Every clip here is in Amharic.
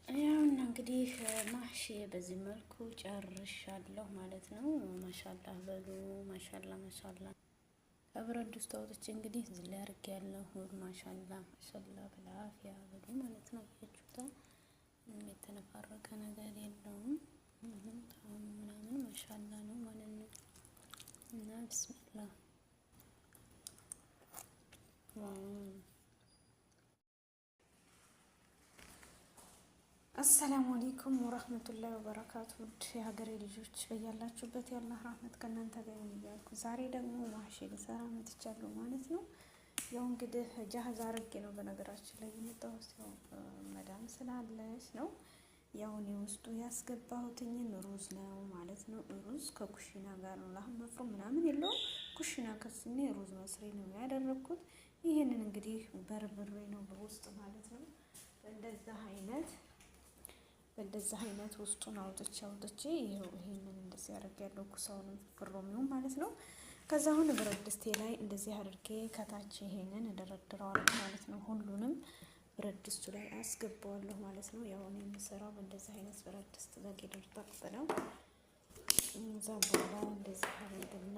ያውና እንግዲህ ማህሺ በዚህ መልኩ ጨርሻለሁ ማለት ነው። ማሻአላህ በሉ ማሻአላህ ከብረት ድስት አውጥቼ እንግዲህ እዚህ ላይ አድርጌያለሁ። ማሻአላህ በላፊያ በሉ ማለት ነው። ያችሁታ የተነፋረቀ ነገር የለውም። ጣዕሙ ምናምን ማሻአላህ ነው ማለት ነው። እና ቢስሚላህ አሰላሙ አለይኩም ወራህመቱላሂ ወበረካቱ። የሀገሬ ልጆች በያላችሁበት የአላህ ረህመት ከእናንተ ጋር ይሁን እያልኩ ዛሬ ደግሞ ማህሺ ልሰራ መጥቻለሁ ማለት ነው። ያው እንግዲህ ጃህዝ አድርጌ ነው በነገራችን ላይ የመጣሁት ያው መዳም ስላለች ነው። ያው እኔ ውስጡ ያስገባሁትኝ ሩዝ ነው ማለት ነው። ሩዝ ከኩሽና ጋር ነው ላህም መፍሩ ምናምን የለውም። ኩሽና ከስሜ ሩዝ መስሪ ነው ያደረኩት። ይሄንን እንግዲህ በርብሬ ነው በውስጥ ማለት ነው። በእንደዛ አይነት ውስጡን አውጥቼ ይሄንን እንደዚህ አድርጌያለሁ። ኩሳውንም ፍሮሚው ማለት ነው። ከዛ አሁን ብረት ድስቴ ላይ እንደዚህ አድርጌ ከታች ይሄንን እደረድረዋለሁ ማለት ነው። ሁሉንም ብረት ድስቱ ላይ አስገባዋለሁ ማለት ነው። ያው እኔ የምሰራው በእንደዚህ አይነት ብረት ድስት በጌደር ጠቅጥ ነው። እዛ በኋላ እንደዚህ አድርግና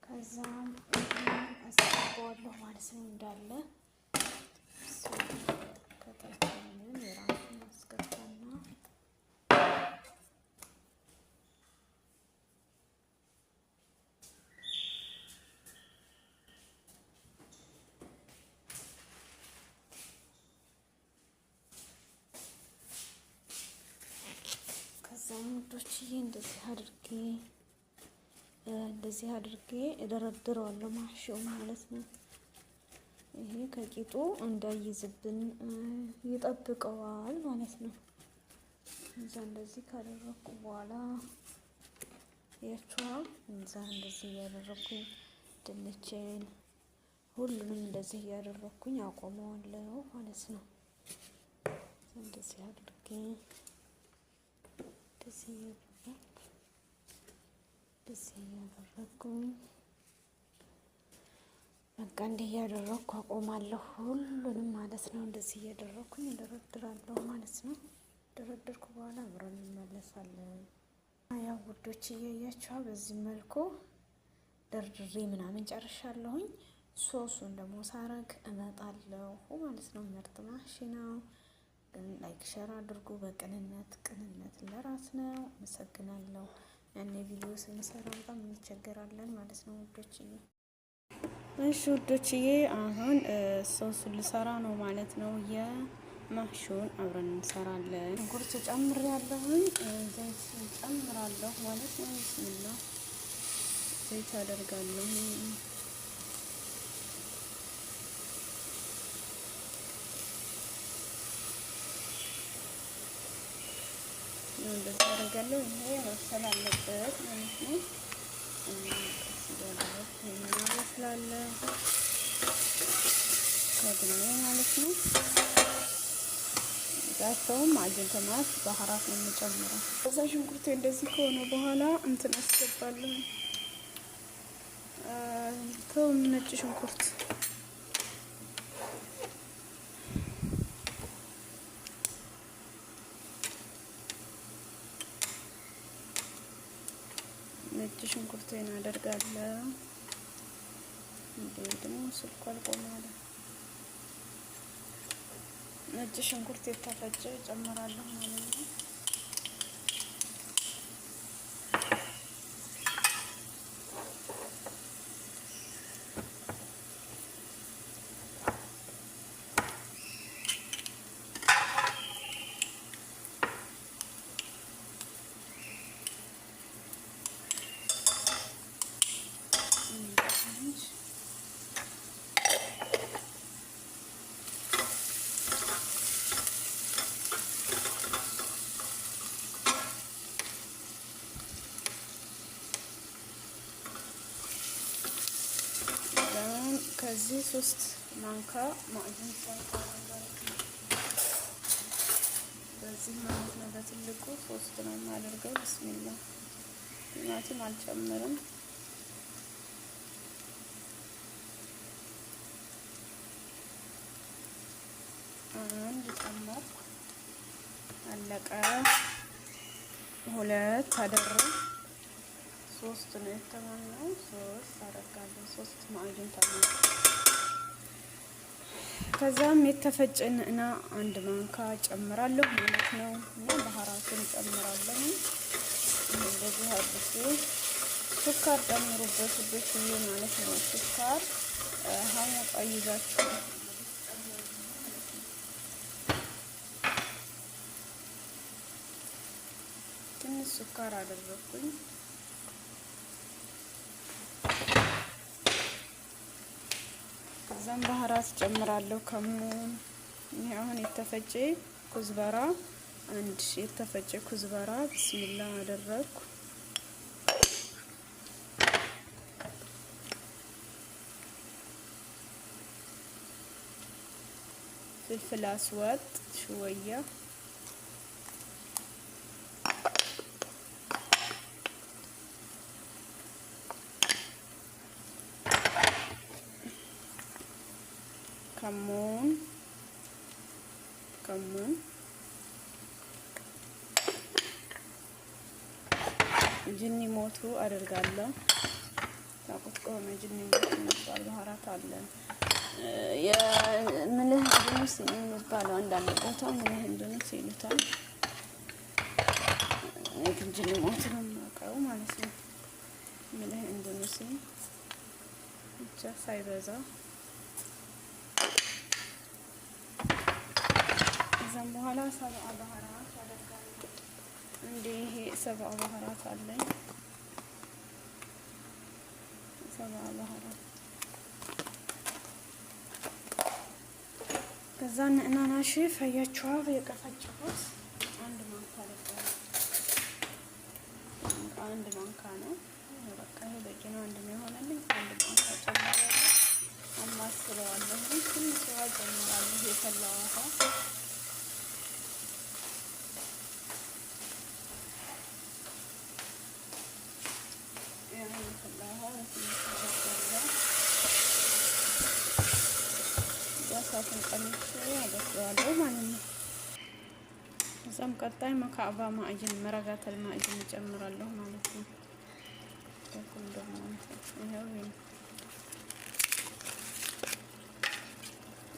ከዛም አስገባዋለሁ ማለት ነው። እንዳለ ከታችንን የራሱን አስገባና ከዛም ውዶችዬ እንደዚህ አድርጌ እደረድረዋለሁ ማህሺው ማለት ነው። ይሄ ከቂጡ እንዳይዝብን ይጠብቀዋል ማለት ነው። እዛ እንደዚህ ካደረኩ በኋላ ያችኋ እዛ እንደዚህ እያደረኩኝ ድንቼን ሁሉንም እንደዚህ እያደረኩኝ አቆመዋለሁ ማለት ነው። እንደዚህ አድርጌ እንደዚህ እያደረኩኝ በቃ እንዲህ እያደረኩ አቆማለሁ ሁሉንም ማለት ነው። እንደዚህ እያደረኩኝ እደረድራለሁ ማለት ነው። ደረደርኩ በኋላ አብረን እንመለሳለን። ያው ውዶች እያያችኋ በዚህ መልኩ ደርድሬ ምናምን ጨርሻለሁኝ። ሶሱን ደግሞ ሳረግ እመጣለሁ ማለት ነው። ምርጥ ማህሺ ነው። ላይክ ሸር አድርጉ። ቅንነት ለራስ ነው። አመሰግናለሁ። ያኔ ቪዲዮ ስንሰራ በጣም እንቸገራለን ማለት ነው ውዶችዬ። እሺ ውዶችዬ አሁን ሶሱን ልሰራ ነው ማለት ነው። የማህሺውን አብረን እንሰራለን። ሽንኩርት ጨምሬያለሁኝ። ዘይት ጨምራለሁ ማለት ነው። ቢስሚላህ ዘይት አደርጋለሁ። እንደዚህ አደርጋለሁ። ይሄ መብሰል አለበት ማለት ነው። እናበስላለን ከድሜ ማለት ነው። ዛተውም አጅንተማት ባህራት ነው የምጨምረው። ከዛ ሽንኩርቴ እንደዚህ ከሆነ በኋላ እንትን አስገባለሁ። ነጭ ሽንኩርት ሽንኩርቴን አደርጋለሁ። እንዴ ደግሞ ስልኩ አልቆማለ። ነጭ ሽንኩርት የተፈጨ ጨምራለሁ ማለት ነው። ከዚህ 3 ማንካ ማዕድን በዚህ ማለት ነው። በትልቁ 3 ነው የማደርገው። ቢስሚላ ቲማቲም አልጨምርም። አንድ ጨመርኩ፣ አለቀ። 2 አደረኩ። 3 ነው የተባለው። 3 አደርጋለሁ። 3 ማዕድን ታዲያ ከዛም የተፈጨ ነዕና 1 ማንካ ጨምራለሁ ማለት ነው። እና ባህራቱን ጨምራለሁ። እንደዚህ አድርጌ ስኳር ጨምሩበት ብዬ ማለት ነው። ስኳር ሀሙቃ ይዛችሁ ትንሽ ስኳር አደረኩኝ። ከዛም ባህራት ጨምራለሁ። ከሙን ይሄ አሁን የተፈጨ ኩዝበራ፣ 1 የተፈጨ ኩዝበራ ቢስሚላ አደረኩ። ፍልፍል አስወጥ ሽወያ፣ ከሙን ጅኒ ሞቱ አደርጋለሁ። ታውቁት ከሆነ ጅኒ ሞቱ የሚባል ባህራት አለ። የምልህ ድንስ የሚባለው አንዳንድ ቦታ ምልህ ድንስ ይሉታል። ግን ጅኒ ሞቱ ነው የማውቀው ማለት ነው። ምልህ ድንስ ብቻ ሳይበዛ። ከዛም በኋላ 7 ባህራት አደርጋለሁ። እንደ ይሄ 7 ባህራት አለኝ። 7 ባህራት ከዛ ነዕናና ሺፍ አያችኋል። የቀፈጨሁት 1 ማንካ አደርጋለሁ። 1 ማንካ ነው። በቃ ይሄ በቂ ነው። 1 ነው የሆነልኝ። 1 ማንካ ጨምራለሁ። አማስለዋለሁ። ትንሽ ውሃ ጨምራለሁ። የፈላ ውሃ ሳትን ቀንሼ አበስለዋለሁ ማለት ነው። እዛም ቀጣይ መካዕባ ማዕጅን መረጋተል ማዕጅን እጨምራለሁ ማለት ነው። ሁሉም ደግሞ ይሄው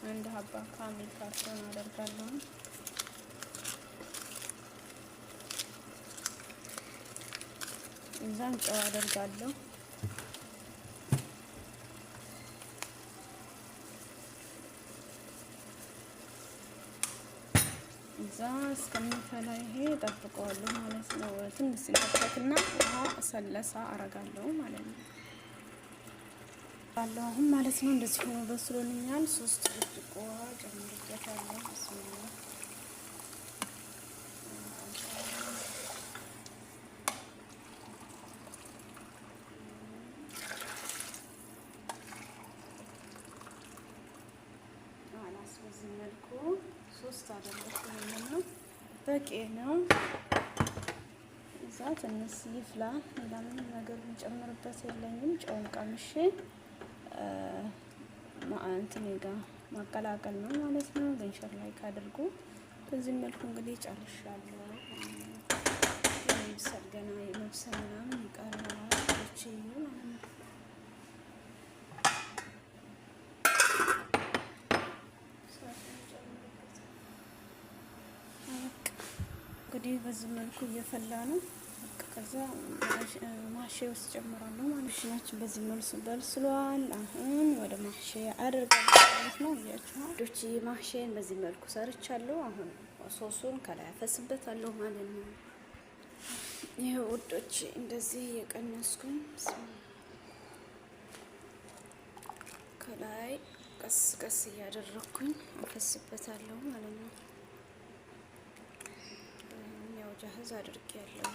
1 ሀባ ካሚል ካርቶን አደርጋለሁ። እዛም ጨው አደርጋለሁ። እዛ እስከሚፈላ ይሄ ጠብቀዋለሁ ማለት ነው። ትንሽ ሲከፈትና ውሃ ሰለሳ አረጋለሁ ማለት ነው። አሁን ማለት ነው እንደዚህ ሆኖ በስሎልኛል። 3 ብርጭቆ ውሃ ጨምርበታለሁ። ቢስሚላህ በዚህ መልኩ 3 አደረኩ ማለት ነው። በቂ ነው። እዛ ትንሽ ይፍላ። ሌላ ምንም ነገር እንጨምርበት የለኝም። ጨውን ቀምሼ እንትን ጋር ማቀላቀል ነው ማለት ነው። ገንሸር ላይ ካደርጉ በዚህ መልኩ እንግዲህ ጨርሻለሁ። የመብሰል ገና የመብሰል ምናምን ይቀራል ማለት ነው። እንግዲህ በዚህ መልኩ እየፈላ ነው። ከዛ ማሼ ውስጥ ጨምራለሁ ማለት ነው። በዚህ መልኩ በስሏል። አሁን ወደ ማሼ አደርጋለሁ ማለት ነው። እያችሁ ዶቺ ማሼን በዚህ መልኩ ሰርቻለሁ። አሁን ሶሱን ከላይ አፈስበታለሁ ማለት ነው። ይሄ ውዶች እንደዚህ እየቀነስኩኝ ከላይ ቀስ ቀስ እያደረኩኝ አፈስበታለሁ ማለት ነው። ጃህዝ አድርጌያለሁ።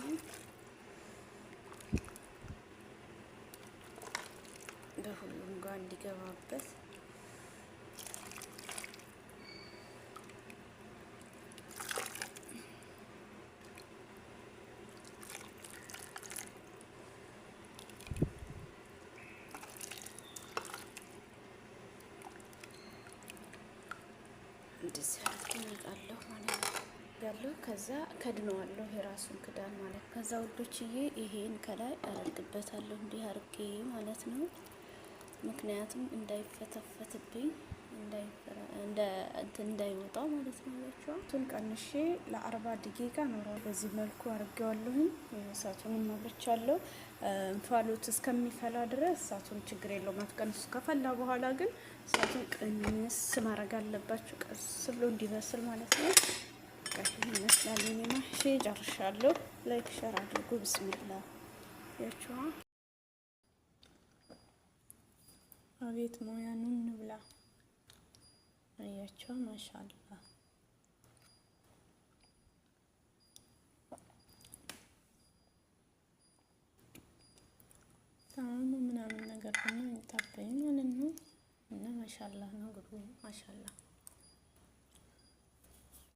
በሁሉም ጋር እንዲገባበት ያለው ከዛ ከድነዋለሁ የራሱን ክዳን ማለት። ከዛ ውዶችዬ ይሄን ከላይ አደርግበታለሁ እንዲህ አርጌ ማለት ነው። ምክንያቱም እንዳይፈተፈትብኝ እንዳይወጣ ማለት ነው። ያላችሁ እሱን ቀንሼ ለ40 ደቂቃ ኖረው በዚህ መልኩ አርጌዋለሁኝ። እሳቱንም አብርቻለሁ። እንፋሎት እስከሚፈላ ድረስ እሳቱን ችግር የለውም አትቀንሱ። ከፈላ በኋላ ግን እሳቱን ቅንስ ማድረግ አለባችሁ፣ ቀስ ብሎ እንዲበስል ማለት ነው። ይህን ይመስላል። እኔ ማህሼ ጨርሻለሁ። ላይክ ሸር አድርጉ። ብስሚላ ያችኋ አቤት ሞያኑ እንብላ። አያቸው ማሻአላ ታሙ ምናምን ነገር ነው የሚታበኝ ማለት ነው። እና ማሻአላ ነው ግቡ ማሻአላ